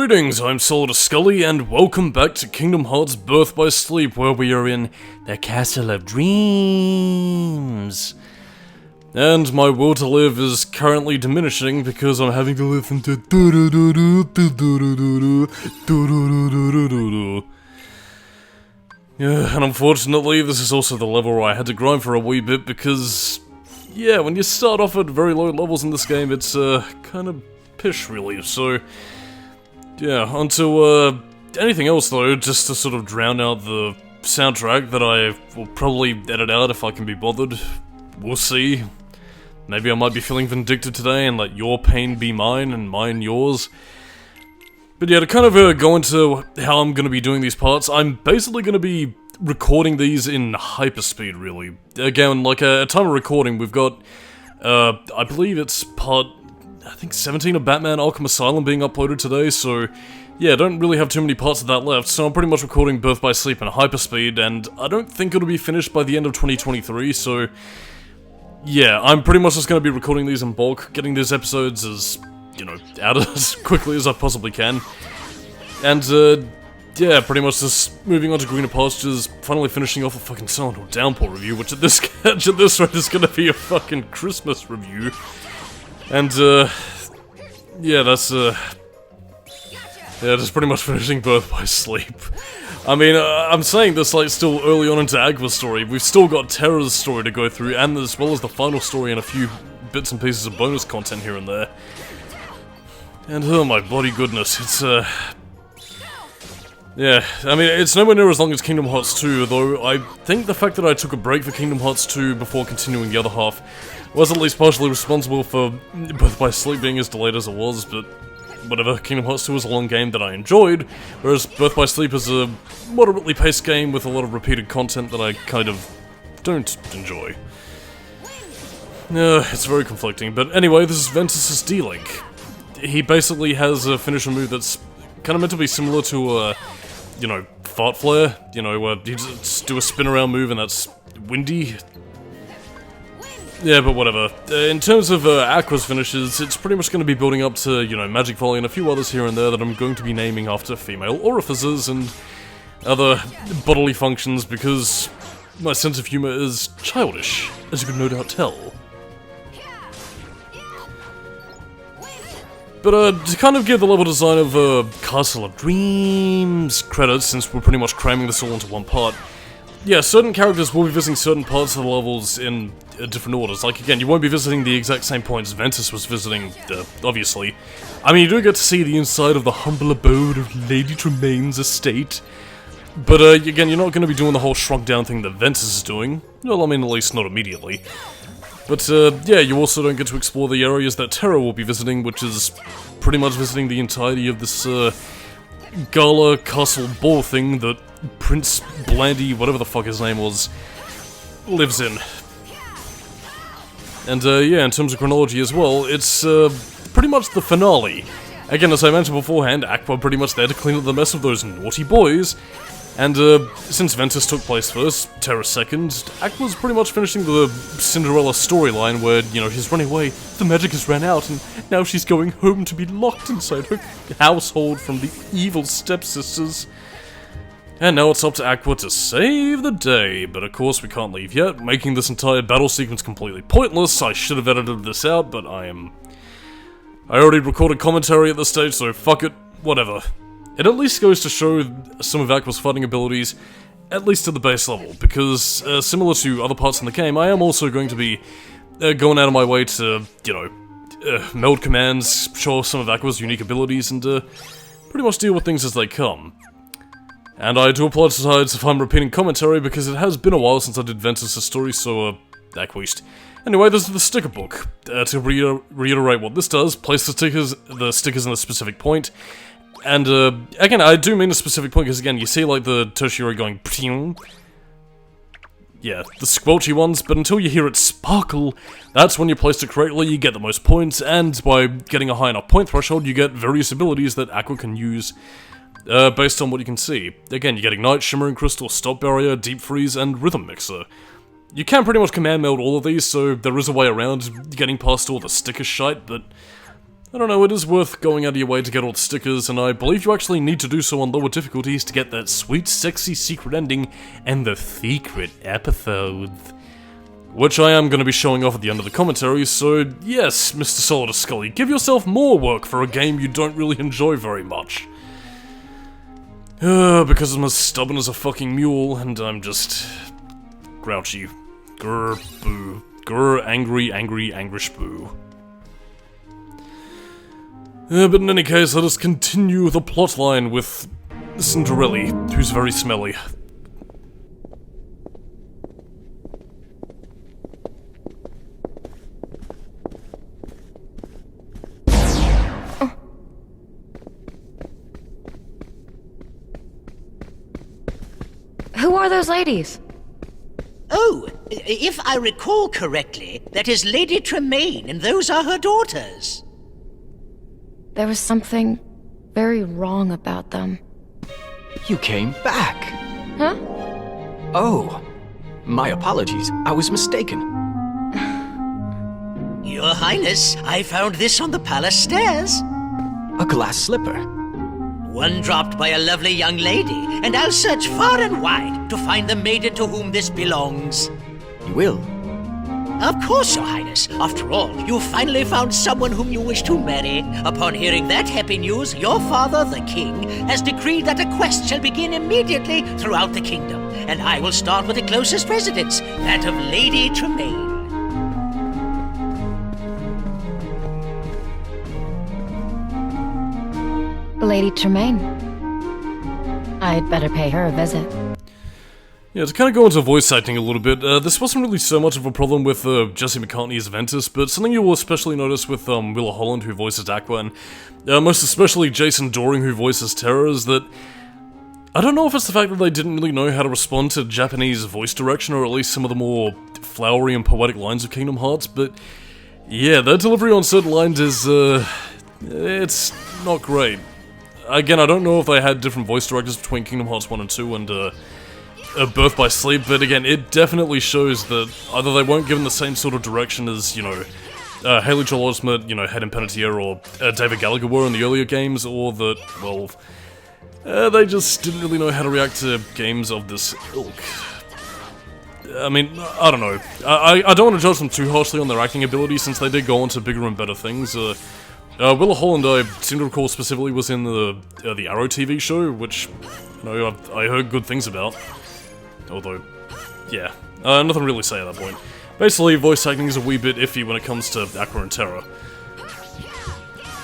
Greetings, I'm Solidus-Skully, and welcome back to Kingdom Hearts Birth by Sleep, where we are in the Castle of Dreams. And my will to live is currently diminishing because I'm having to listen to yeah, and unfortunately this is also the level where I had to grind for a wee bit because, yeah, when you start off at very low levels in this game, it's kind of pish really, so yeah, onto anything else though, just to sort of drown out the soundtrack that I will probably edit out if I can be bothered. We'll see. Maybe I might be feeling vindictive today and let your pain be mine and mine yours. But yeah, to kind of go into how I'm going to be doing these parts, I'm basically going to be recording these in hyperspeed really. Again, like at time of recording, we've got, I believe it's part, I think 17 of Batman Arkham Asylum being uploaded today, so yeah, I don't really have too many parts of that left, so I'm pretty much recording Birth by Sleep in hyperspeed, and I don't think it'll be finished by the end of 2023, so yeah, I'm pretty much just going to be recording these in bulk, getting these episodes as, you know, out as quickly as I possibly can, and yeah, pretty much just moving on to greener pastures, finally finishing off a fucking Silent Hill Downpour review, which at this rate is going to be a fucking Christmas review. And, yeah, that's, yeah, just pretty much finishing Birth by Sleep. I mean, I'm saying this, like, still early on into Aqua's story. We've still got Terra's story to go through, and as well as the final story and a few bits and pieces of bonus content here and there. And, oh my bloody goodness, it's, yeah, I mean, it's nowhere near as long as Kingdom Hearts 2, though I think the fact that I took a break for Kingdom Hearts 2 before continuing the other half was at least partially responsible for Birth by Sleep being as delayed as it was, but whatever, Kingdom Hearts 2 was a long game that I enjoyed, whereas Birth by Sleep is a moderately paced game with a lot of repeated content that I kind of don't enjoy. It's very conflicting, but anyway, this is Ventus's D-Link. He basically has a finisher move that's kind of meant to be similar to, you know, Fart Flare, you know, where you just do a spin around move and that's windy. Yeah, but whatever. In terms of Aqua's finishes, it's pretty much going to be building up to, you know, Magic Volley and a few others here and there that I'm going to be naming after female orifices and other bodily functions because my sense of humor is childish, as you can no doubt tell. But to kind of give the level design of Castle of Dreams credit, since we're pretty much cramming this all into one part, yeah, certain characters will be visiting certain parts of the levels in different orders. Like, again, you won't be visiting the exact same points Ventus was visiting, obviously. I mean, you do get to see the inside of the humble abode of Lady Tremaine's estate. But, again, you're not going to be doing the whole shrunk-down thing that Ventus is doing. Well, I mean, at least not immediately. But, yeah, you also don't get to explore the areas that Terra will be visiting, which is pretty much visiting the entirety of this, Gala Castle Ball thing that Prince Blandy, whatever the fuck his name was, lives in. And, yeah, in terms of chronology as well, it's, pretty much the finale. Again, as I mentioned beforehand, Aqua pretty much there to clean up the mess of those naughty boys. And, since Ventus took place first, Terra second, Aqua's pretty much finishing the Cinderella storyline where, you know, she's running away, the magic has ran out, and now she's going home to be locked inside her household from the evil stepsisters. And now it's up to Aqua to save the day, but of course we can't leave yet, making this entire battle sequence completely pointless. I should have edited this out, but I already recorded commentary at this stage, so fuck it, whatever. It at least goes to show some of Aqua's fighting abilities, at least at the base level, because, similar to other parts in the game, I am also going to be going out of my way to, you know, meld commands, show off some of Aqua's unique abilities, and pretty much deal with things as they come. And I do apologize if I'm repeating commentary, because it has been a while since I did Ventus' story, so, Aquist. Anyway, this is the sticker book. To reiterate what this does, place the stickers in a specific point. And, again, I do mean a specific point, because again, you see, like, the tertiary going pting. Yeah, the squelchy ones, but until you hear it sparkle, that's when you place it correctly, you get the most points, and by getting a high enough point threshold, you get various abilities that Aqua can use, based on what you can see. Again, you get Ignite, Shimmering Crystal, Stop Barrier, Deep Freeze, and Rhythm Mixer. You can pretty much command meld all of these, so there is a way around getting past all the sticker shite, but I don't know, it is worth going out of your way to get all the stickers, and I believe you actually need to do so on lower difficulties to get that sweet, sexy secret ending and the secret episode. Which I am going to be showing off at the end of the commentary, so yes, Mr. Solidus-Skully, give yourself more work for a game you don't really enjoy very much. Because I'm as stubborn as a fucking mule, and I'm just... grouchy. Grr, boo. Grr, angry, angrish boo. But in any case, let us continue the plotline with Cinderelly, who's very smelly. Who are those ladies? Oh, if I recall correctly, that is Lady Tremaine, and those are her daughters. There was something very wrong about them. You came back! Huh? Oh, my apologies. I was mistaken. Your Highness, I found this on the palace stairs. A glass slipper. One dropped by a lovely young lady, and I'll search far and wide to find the maiden to whom this belongs. You will? Of course, Your Highness. After all, you finally found someone whom you wish to marry. Upon hearing that happy news, your father, the king, has decreed that a quest shall begin immediately throughout the kingdom, and I will start with the closest residence, that of Lady Tremaine. Lady Tremaine. I'd better pay her a visit. Yeah, to kind of go into voice acting a little bit, this wasn't really so much of a problem with Jesse McCartney as Ventus, but something you will especially notice with Willa Holland, who voices Aqua, and most especially Jason Doring, who voices Terra, is that I don't know if it's the fact that they didn't really know how to respond to Japanese voice direction, or at least some of the more flowery and poetic lines of Kingdom Hearts, but yeah, their delivery on certain lines is, it's not great. Again, I don't know if they had different voice directors between Kingdom Hearts 1 and 2 and Birth by Sleep, but again, it definitely shows that either they weren't given the same sort of direction as, you know, Haley Joel Osment, you know, Hayden Panettiere, or David Gallagher were in the earlier games, or that, well, they just didn't really know how to react to games of this ilk. I mean, I don't know. I don't want to judge them too harshly on their acting ability, since they did go on to bigger and better things. Willa Holland, I seem to recall specifically, was in the Arrow TV show, which, you know, I heard good things about. Although, yeah, nothing really to say at that point. Basically, voice acting is a wee bit iffy when it comes to Aqua and Terra.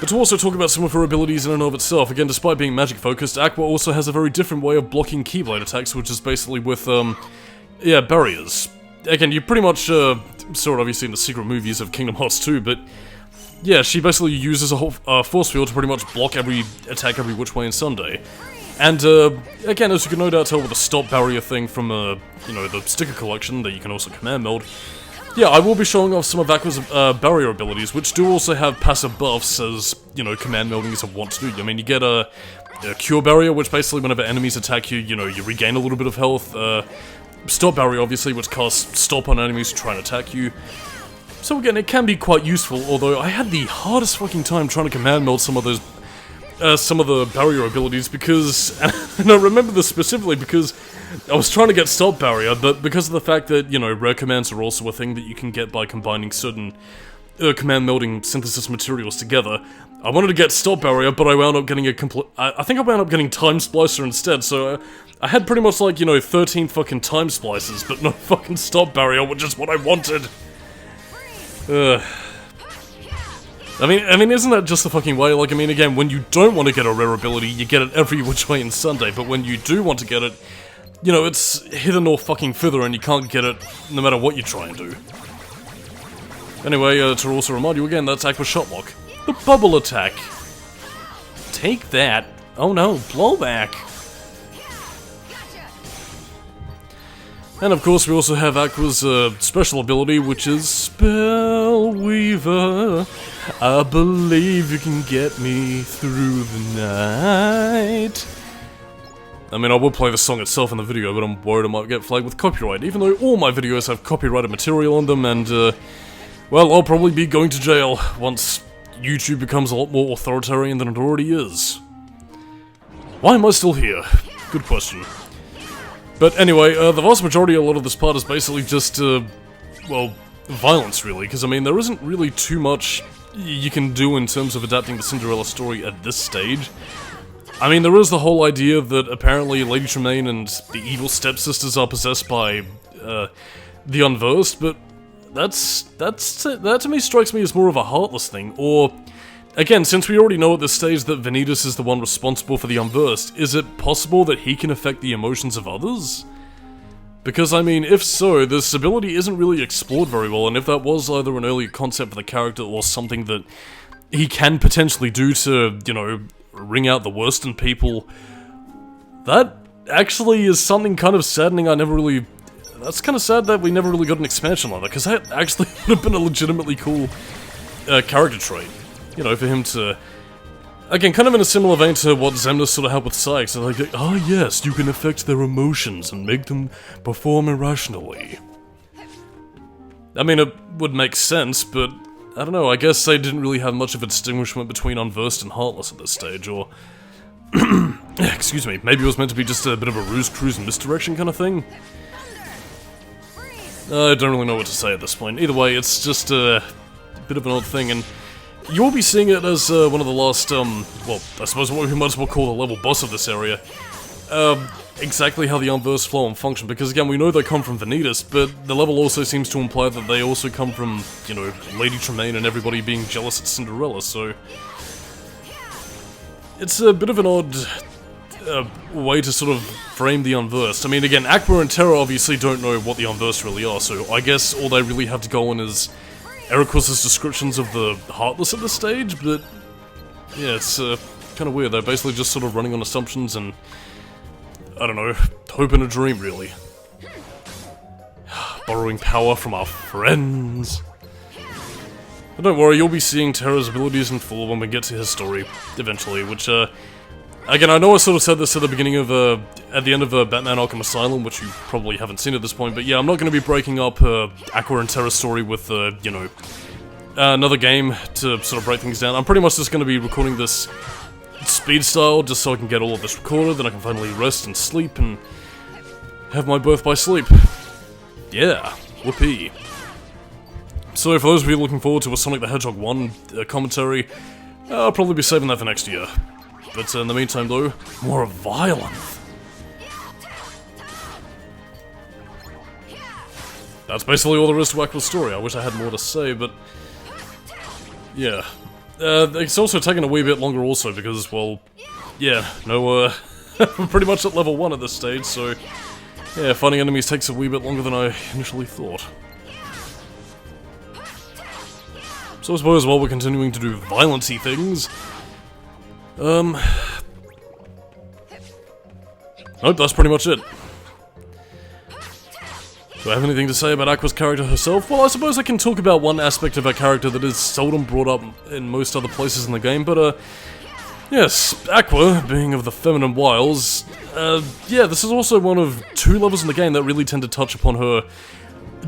But to also talk about some of her abilities in and of itself, again, despite being magic-focused, Aqua also has a very different way of blocking Keyblade attacks, which is basically with, yeah, barriers. Again, you pretty much saw it obviously in the secret movies of Kingdom Hearts 2, but yeah, she basically uses a whole force field to pretty much block every attack every which way in Sunday. And, again, as you can no doubt tell with the stop barrier thing from, you know, the sticker collection that you can also command meld, yeah, I will be showing off some of Aqua's barrier abilities, which do also have passive buffs, as, you know, command melding is a want to do. I mean, you get a cure barrier, which basically whenever enemies attack you, you know, you regain a little bit of health. Stop barrier, obviously, which casts stop on enemies who try and attack you. So again, it can be quite useful, although I had the hardest fucking time trying to command meld some of those, some of the barrier abilities, because, and I remember this specifically because I was trying to get stop barrier, but because of the fact that, you know, rare commands are also a thing that you can get by combining certain command melding synthesis materials together, I wanted to get stop barrier, but I wound up getting a complete, I think I wound up getting time splicer instead, so I had pretty much like, you know, 13 fucking time splicers, but no fucking stop barrier, which is what I wanted. I mean, isn't that just the fucking way? Like, I mean, again, when you don't want to get a rare ability, you get it every which way in Sunday, but when you do want to get it, you know, it's hither nor fucking thither, and you can't get it no matter what you try and do. Anyway, to also remind you again, that's Aqua's Shotlock. The bubble attack. Take that. Oh no, blowback. And of course we also have Aqua's special ability, which is Spell Weaver. I believe you can get me through the night. I mean, I will play the song itself in the video, but I'm worried I might get flagged with copyright, even though all my videos have copyrighted material on them, and, well, I'll probably be going to jail once YouTube becomes a lot more authoritarian than it already is. Why am I still here? Good question. But anyway, the vast majority of a lot of this part is basically just, well, violence really, because I mean, there isn't really too much you can do in terms of adapting the Cinderella story at this stage. I mean, there is the whole idea that apparently Lady Tremaine and the evil stepsisters are possessed by, the Unversed, but that to me strikes me as more of a heartless thing, or, again, since we already know at this stage that Vanitas is the one responsible for the Unversed, is it possible that he can affect the emotions of others? Because, I mean, if so, this ability isn't really explored very well, and if that was either an earlier concept for the character or something that he can potentially do to, you know, wring out the worst in people, that actually is something kind of saddening. That's kind of sad that we never really got an expansion like that, because that actually would have been a legitimately cool character trait. You know, for him to... Again, kind of in a similar vein to what Xemnas sort of helped with Sykes, so like, oh yes, you can affect their emotions and make them perform irrationally. I mean, it would make sense, but I don't know, I guess they didn't really have much of a distinguishment between Unversed and Heartless at this stage, or... excuse me, maybe it was meant to be just a bit of a ruse cruise and misdirection kind of thing? I don't really know what to say at this point. Either way, it's just a bit of an odd thing, and you'll be seeing it as one of the last, well, I suppose what we might as well call the level boss of this area. Exactly how the Unversed flow and function, because again, we know they come from Vanitas, but the level also seems to imply that they also come from, you know, Lady Tremaine and everybody being jealous at Cinderella, so... It's a bit of an odd way to sort of frame the Unversed. I mean, again, Aqua and Terra obviously don't know what the Unversed really are, so I guess all they really have to go on is Ericus's descriptions of the Heartless at this stage, but yeah, it's kind of weird. They're basically just sort of running on assumptions and, I don't know, hope in a dream, really. Borrowing power from our friends. But don't worry, you'll be seeing Terra's abilities in full when we get to his story, eventually, which, again, I know I sort of said this at the beginning of, at the end of Batman Arkham Asylum, which you probably haven't seen at this point, but yeah, I'm not going to be breaking up Aqua and Terra's story with, you know, another game to sort of break things down. I'm pretty much just going to be recording this speed style, just so I can get all of this recorded, then I can finally rest and sleep and have my birth by sleep. Yeah, whoopee. So for those of you looking forward to a Sonic the Hedgehog 1 commentary, I'll probably be saving that for next year. But in the meantime though, more violence. That's basically all there is to Aqua's story. I wish I had more to say, but... yeah. It's also taken a wee bit longer also because, well... yeah, no, we're pretty much at level 1 at this stage, so... yeah, finding enemies takes a wee bit longer than I initially thought. So I suppose while we're continuing to do violence-y things... nope, that's pretty much it. Do I have anything to say about Aqua's character herself? Well, I suppose I can talk about one aspect of her character that is seldom brought up in most other places in the game, but, yes, Aqua, being of the feminine wiles, yeah, this is also one of 2 levels in the game that really tend to touch upon her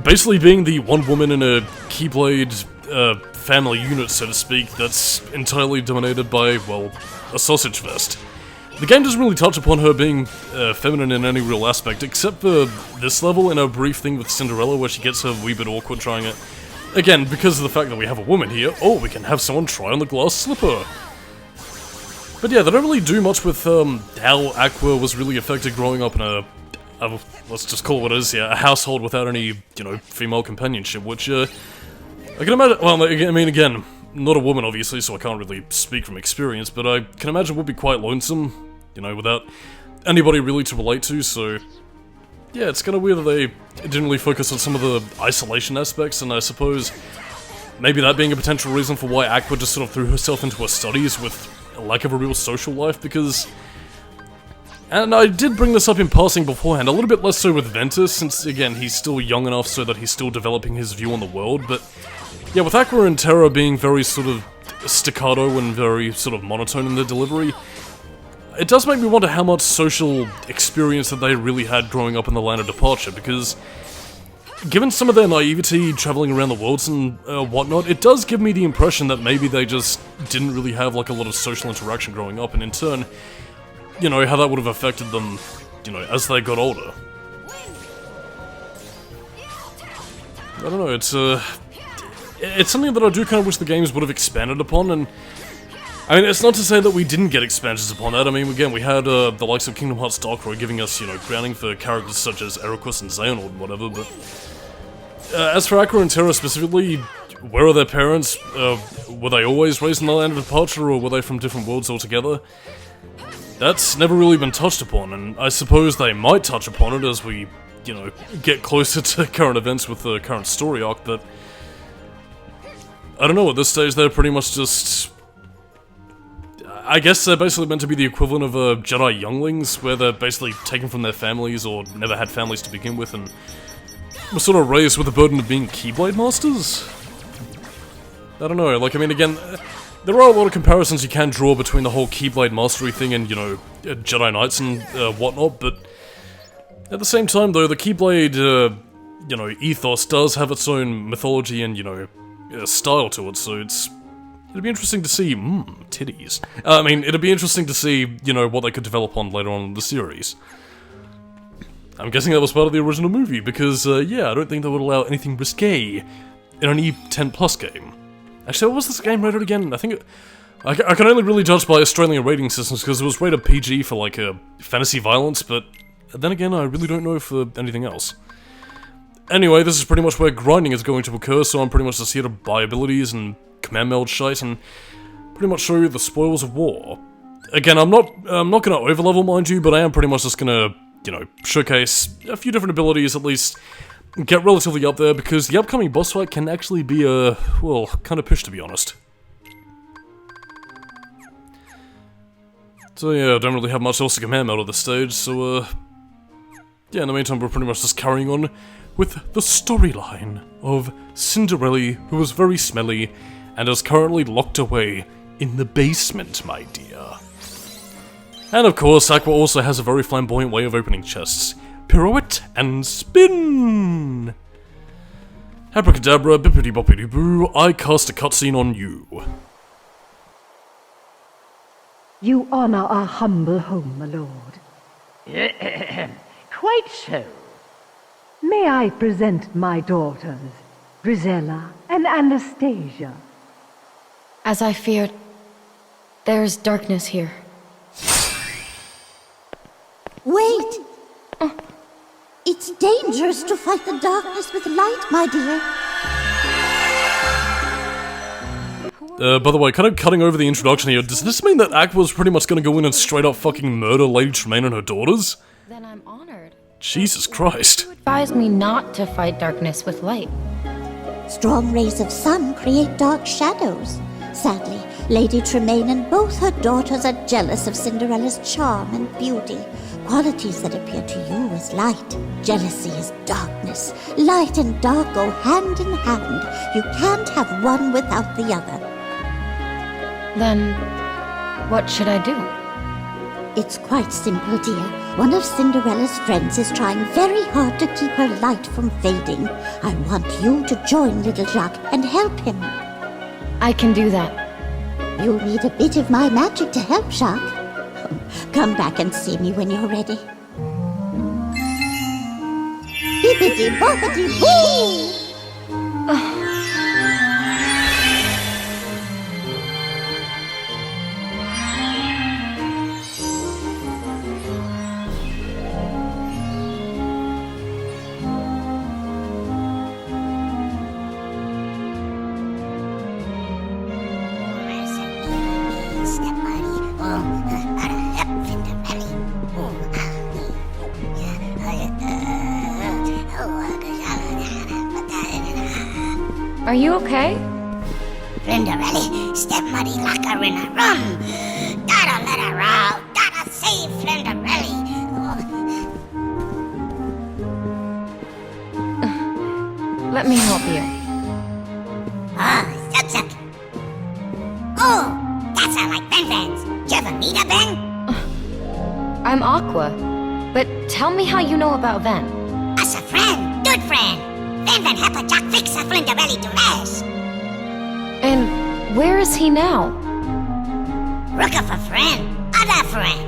basically being the one woman in a Keyblade, family unit, so to speak, that's entirely dominated by, well, a sausage fest. The game doesn't really touch upon her being feminine in any real aspect, except for this level in a brief thing with Cinderella where she gets her wee bit awkward trying it. Again, because of the fact that we have a woman here, oh, we can have someone try on the glass slipper. But yeah, they don't really do much with how Aqua was really affected growing up in a let's just call it what it is, yeah, a household without any, you know, female companionship, which, I can imagine, well, I mean, again, not a woman, obviously, so I can't really speak from experience, but I can imagine it would be quite lonesome, you know, without anybody really to relate to, so... yeah, it's kind of weird that they didn't really focus on some of the isolation aspects, and I suppose maybe that being a potential reason for why Aqua just sort of threw herself into her studies with a lack of a real social life, because... and I did bring this up in passing beforehand, a little bit less so with Ventus, since, again, he's still young enough so that he's still developing his view on the world, but... yeah, with Aqua and Terra being very sort of staccato and very sort of monotone in their delivery, it does make me wonder how much social experience that they really had growing up in the Land of Departure, because... given some of their naivety traveling around the worlds and whatnot, it does give me the impression that maybe they just didn't really have like a lot of social interaction growing up, and in turn, you know, how that would have affected them, you know, as they got older. I don't know, it's something that I do kind of wish the games would have expanded upon, and I mean, it's not to say that we didn't get expansions upon that. I mean, again, we had the likes of Kingdom Hearts Darkrai giving us, you know, grounding for characters such as Eraqus and Xehanort and whatever, but as for Aqua and Terra specifically, where are their parents? Were they always raised in the Land of Departure, or were they from different worlds altogether? That's never really been touched upon, and I suppose they might touch upon it as we, you know, get closer to current events with the current story arc, but I don't know, at this stage they're pretty much just... I guess they're basically meant to be the equivalent of Jedi younglings, where they're basically taken from their families or never had families to begin with, and were sort of raised with the burden of being Keyblade Masters? I don't know, like, I mean, again, there are a lot of comparisons you can draw between the whole Keyblade Mastery thing and, you know, Jedi Knights and whatnot, but at the same time, though, the Keyblade, you know, ethos does have its own mythology and, you know, style to it, so it'd be interesting to see, titties. I mean, it'd be interesting to see, you know, what they could develop on later on in the series. I'm guessing that was part of the original movie, because, yeah, I don't think they would allow anything risque in an E10 Plus game. Actually, what was this game rated again? I think I can only really judge by Australian rating systems, because it was rated PG for, like, fantasy violence, but then again, I really don't know for anything else. Anyway, this is pretty much where grinding is going to occur, so I'm pretty much just here to buy abilities and command meld shite, and pretty much show you the spoils of war. Again, I'm not gonna overlevel, mind you, but I am pretty much just gonna, you know, showcase a few different abilities, at least get relatively up there, because the upcoming boss fight can actually be well, kind of pish, to be honest. So yeah, I don't really have much else to command meld at this stage, so yeah, in the meantime, we're pretty much just carrying on with the storyline of Cinderelly, who was very smelly, and is currently locked away in the basement, my dear. And of course, Aqua also has a very flamboyant way of opening chests. Pirouette and spin! Abracadabra, bippity boppity boo, I cast a cutscene on you. You honor our humble home, my lord. Quite so. May I present my daughters, Grisella and Anastasia? As I feared, there's darkness here. Wait! It's dangerous to fight the darkness with light, my dear. By the way, kind of cutting over the introduction here, does this mean that Aqua's pretty much gonna go in and straight up fucking murder Lady Tremaine and her daughters? Then I'm honored. Jesus Christ. You advised me not to fight darkness with light. Strong rays of sun create dark shadows. Sadly, Lady Tremaine and both her daughters are jealous of Cinderella's charm and beauty, qualities that appear to you as light. Jealousy is darkness. Light and dark go hand in hand. You can't have one without the other. Then, what should I do? It's quite simple, dear. One of Cinderella's friends is trying very hard to keep her light from fading. I want you to join little Jacques and help him. I can do that. You'll need a bit of my magic to help, Jacques. Come back and see me when you're ready. Bippity-boppity-boo! Are you okay? Cinderelly, step muddy locker in a rum. Gotta let her out. Gotta save Cinderelly. Let me help you. Oh, suck. Oh, that sounds like Ben friends. Do you ever meet a Ben? I'm Aqua, but tell me how you know about Ven. Us a friend. Good friend. Then help a Jack fix a Flinderelly dress. And where is he now? Look for friend. Other friend.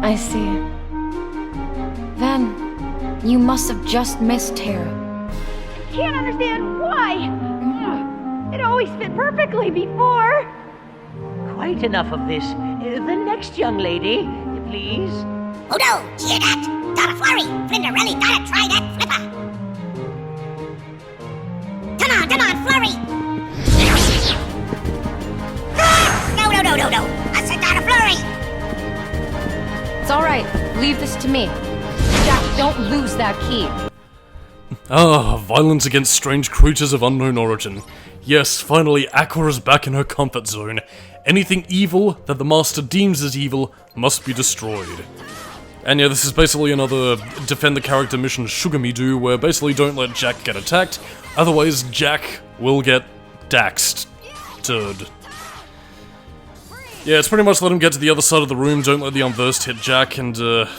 I see. Then, you must have just missed Tara. Can't understand why. It always fit perfectly before. Quite enough of this. The next young lady, please. Oh no, hear that? Gotta flurry. Flinderelly gotta try that flipper. Come on, flurry. No. I said gotta flurry. It's alright, leave this to me. Jack, don't lose that key. Violence against strange creatures of unknown origin. Yes, finally, Aqua is back in her comfort zone. Anything evil that the Master deems as evil must be destroyed. And yeah, this is basically another defend the character mission Sugar Me Do, where basically don't let Jack get attacked, otherwise Jack will get daxed. Turd. Yeah, it's pretty much let him get to the other side of the room, don't let the Unversed hit Jack, and yeah,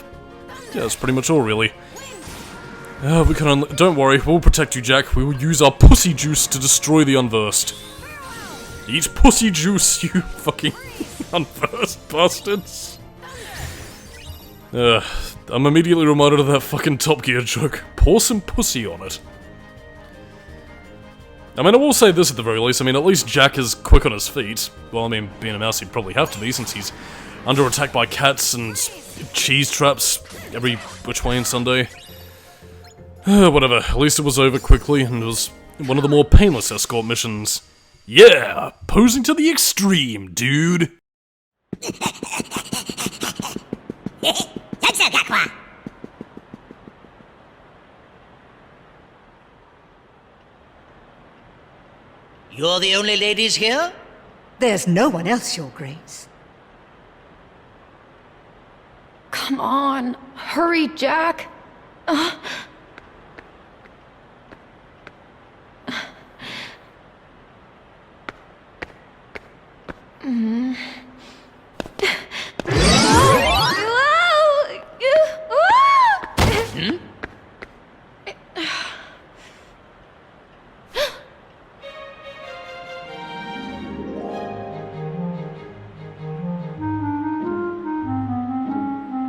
that's pretty much all, really. We can don't worry, we'll protect you, Jack. We will use our pussy juice to destroy the Unversed. Eat pussy juice, you fucking Unversed bastards. I'm immediately reminded of that fucking Top Gear joke. Pour some pussy on it. I mean, I will say this at the very least. I mean, at least Jack is quick on his feet. Well, I mean, being a mouse, he'd probably have to be, since he's under attack by cats and cheese traps every which way in Sunday. Whatever, at least it was over quickly, and it was one of the more painless escort missions. Yeah! Posing to the extreme, dude! Thanks, Aqua. You're the only ladies here? There's no one else, Your Grace. Come on, hurry, Jack.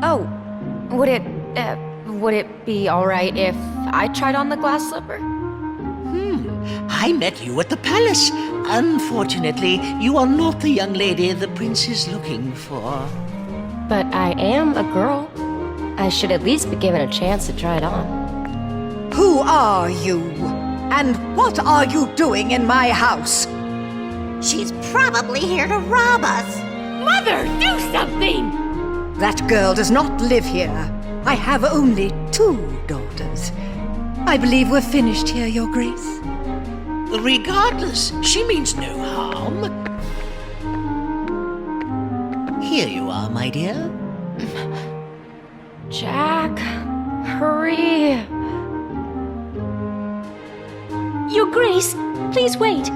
Oh, would it be alright if I tried on the glass slipper? I met you at the palace. Unfortunately, you are not the young lady the prince is looking for. But I am a girl. I should at least be given a chance to try it on. Who are you? And what are you doing in my house? She's probably here to rob us. Mother, do something! That girl does not live here. I have only 2 daughters. I believe we're finished here, Your Grace. Regardless, she means no harm. Here you are, my dear. Jack, hurry. Your Grace, please wait.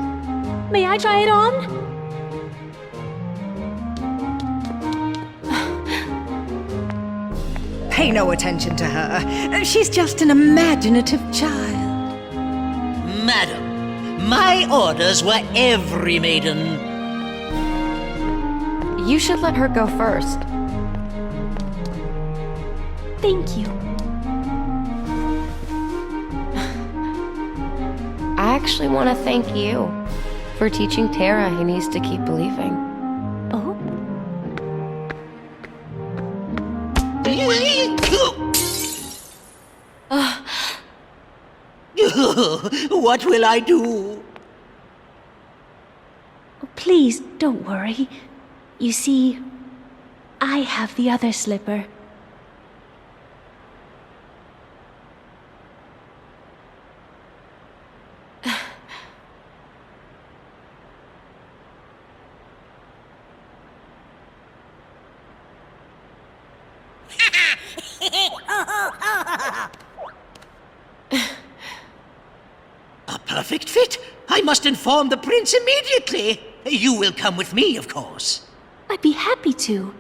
May I try it on? Pay no attention to her. She's just an imaginative child. Madam, my orders were every maiden. You should let her go first. Thank you. I actually want to thank you for teaching Tara he needs to keep believing. Oh? What will I do? Please, don't worry. You see, I have the other slipper. A perfect fit. I must inform the prince immediately. You will come with me, of course. I'd be happy to.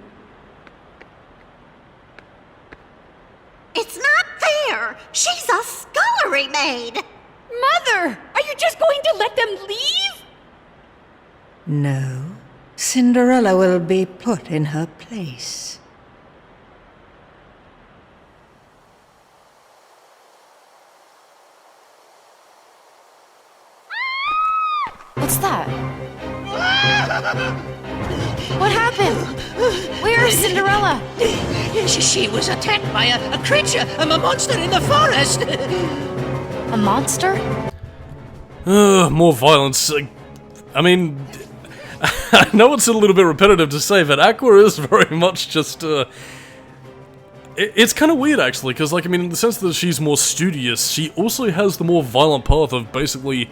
It's not fair. She's a Skully. remain. Mother! Are you just going to let them leave? No. Cinderella will be put in her place. What's that? What happened? Where is Cinderella? She was attacked by a creature, a monster in the forest. A monster? More violence. I mean, I know it's a little bit repetitive to say, but Aqua is very much just, it's kind of weird, actually, because, like, I mean, in the sense that she's more studious, she also has the more violent path of basically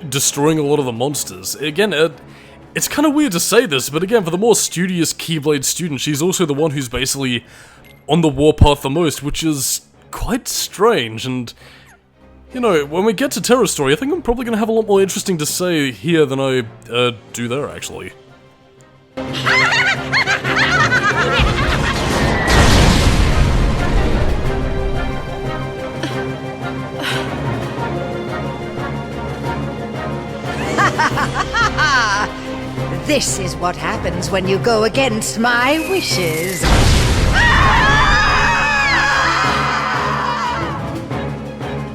destroying a lot of the monsters. Again, it's kind of weird to say this, but again, for the more studious Keyblade student, she's also the one who's basically on the warpath the most, which is quite strange, and, you know, when we get to Terror Story, I think I'm probably going to have a lot more interesting to say here than I do there, actually. This is what happens when you go against my wishes.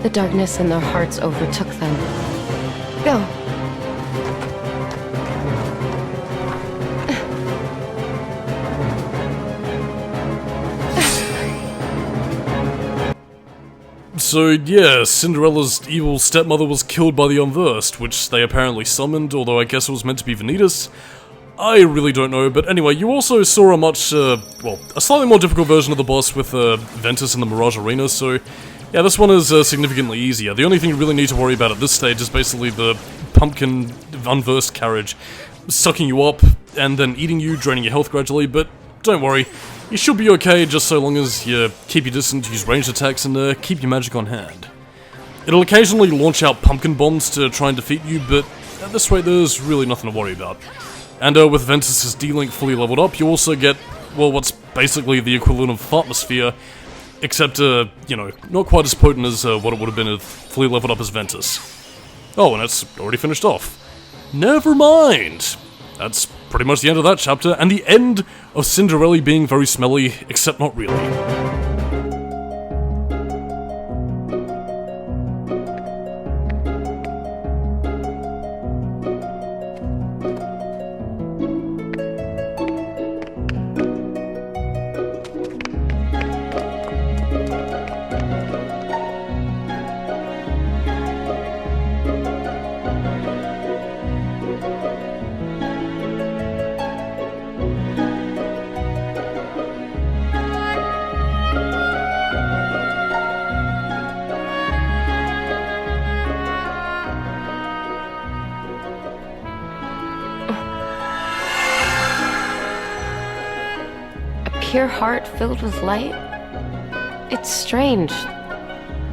The darkness in their hearts overtook them. Go. So yeah, Cinderella's evil stepmother was killed by the Unversed, which they apparently summoned, although I guess it was meant to be Vanitas. I really don't know, but anyway, you also saw a much, well, a slightly more difficult version of the boss with Ventus in the Mirage Arena, so yeah, this one is significantly easier. The only thing you really need to worry about at this stage is basically the pumpkin Unversed carriage sucking you up and then eating you, draining your health gradually, but don't worry. You should be okay just so long as you keep your distance, use ranged attacks, and keep your magic on hand. It'll occasionally launch out pumpkin bombs to try and defeat you, but at this rate there's really nothing to worry about. And with Ventus's D-Link fully leveled up, you also get, well, what's basically the equivalent of Fartmosphere, except, you know, not quite as potent as what it would have been if fully leveled up as Ventus. Oh, and it's already finished off. Never mind! That's pretty much the end of that chapter, and the end of Cinderelly being very smelly, except not really. Pure heart filled with light? It's strange.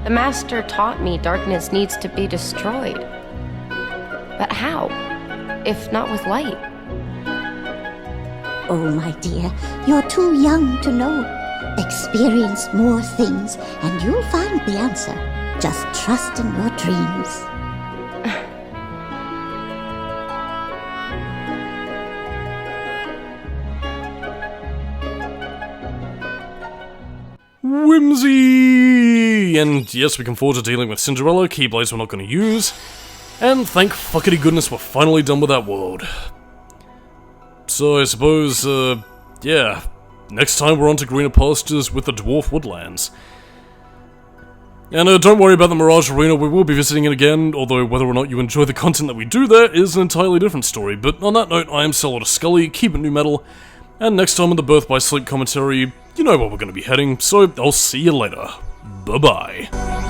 The Master taught me darkness needs to be destroyed. But how, if not with light? Oh, my dear, you're too young to know. Experience more things, and you'll find the answer. Just trust in your dreams. Whimsy! And yes, we can forward to dealing with Cinderella, Keyblades we're not going to use. And thank fuckity goodness we're finally done with that world. So I suppose, yeah, next time we're on to greener pastures with the Dwarf Woodlands. And don't worry about the Mirage Arena, we will be visiting it again, although whether or not you enjoy the content that we do there is an entirely different story. But on that note, I am Solidus-Skully, keep it new metal, and next time on the Birth by Sleep commentary, you know where we're going to be heading, so I'll see you later. Bye-bye.